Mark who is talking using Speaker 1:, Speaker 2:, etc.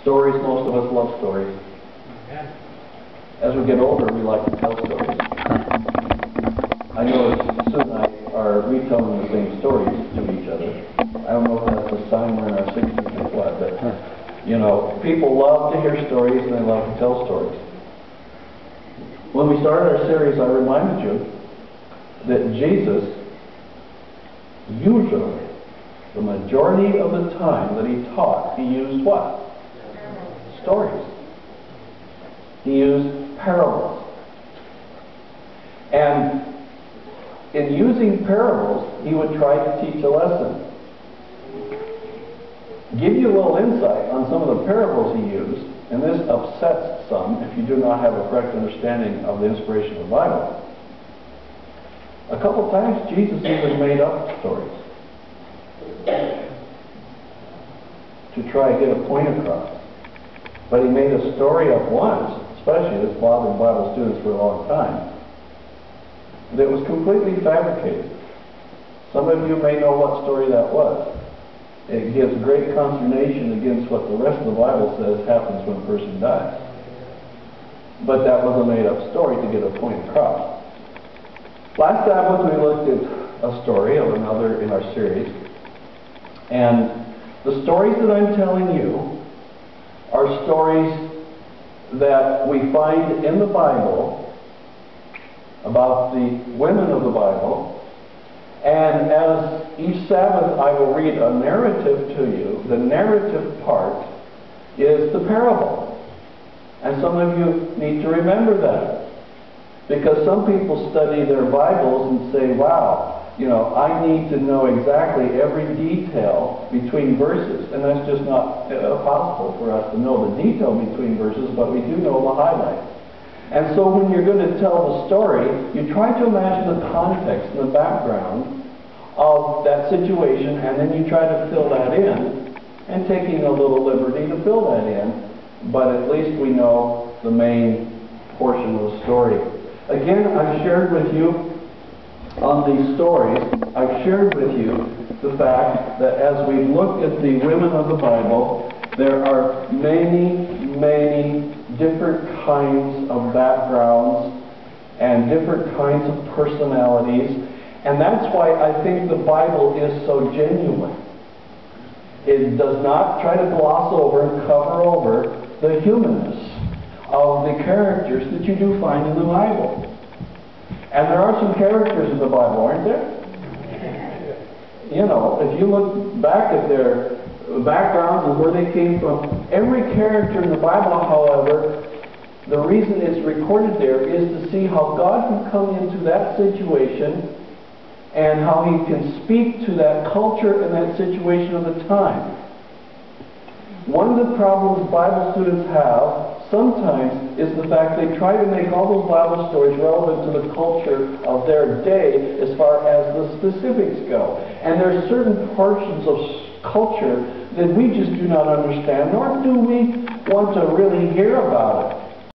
Speaker 1: Stories, most of us love stories. As we get older, we like to tell stories. I know Sue and I are retelling the same stories to each other. I don't know if that's a sign we're in our 60s or what, but, you know, people love to hear stories and they love to tell stories. When we started our series, I reminded you that Jesus, usually, the majority of the time that he taught, he used what? Stories. He used parables. And in using parables, he would try to teach a lesson. Give you a little insight on some of the parables he used, and this upsets some if you do not have a correct understanding of the inspiration of the Bible. A couple times Jesus even made up stories to try to get a point across. But he made a story up once, especially that's bothered Bible students for a long time, that was completely fabricated. Some of you may know what story that was. It gives great consternation against what the rest of the Bible says happens when a person dies. But that was a made-up story to get a point across. Last Sabbath we looked at a story of another in our series. And the stories that I'm telling you are stories that we find in the Bible about the women of the Bible. And as each Sabbath I will read a narrative to you, the narrative part is the parable. And some of you need to remember that. Because some people study their Bibles and say, wow, you know, I need to know exactly every detail between verses. And that's just not possible for us to know the detail between verses, but we do know the highlights. And so when you're going to tell the story, you try to imagine the context and the background of that situation, and then you try to fill that in, and taking a little liberty to fill that in, but at least we know the main portion of the story. Again, I've shared with you on these stories, I've shared with you the fact that as we've looked at the women of the Bible, there are many, many different kinds of backgrounds and different kinds of personalities, and that's why I think the Bible is so genuine. It does not try to gloss over and cover over the humanness of the characters that you do find in the Bible. And there are some characters in the Bible, aren't there? You know, if you look back at their backgrounds and where they came from, every character in the Bible, however, the reason it's recorded there is to see how God can come into that situation and how he can speak to that culture and that situation of the time. One of the problems Bible students have sometimes is the fact they try to make all those Bible stories relevant to the culture of their day as far as the specifics go. And there are certain portions of culture that we just do not understand, nor do we want to really hear about it.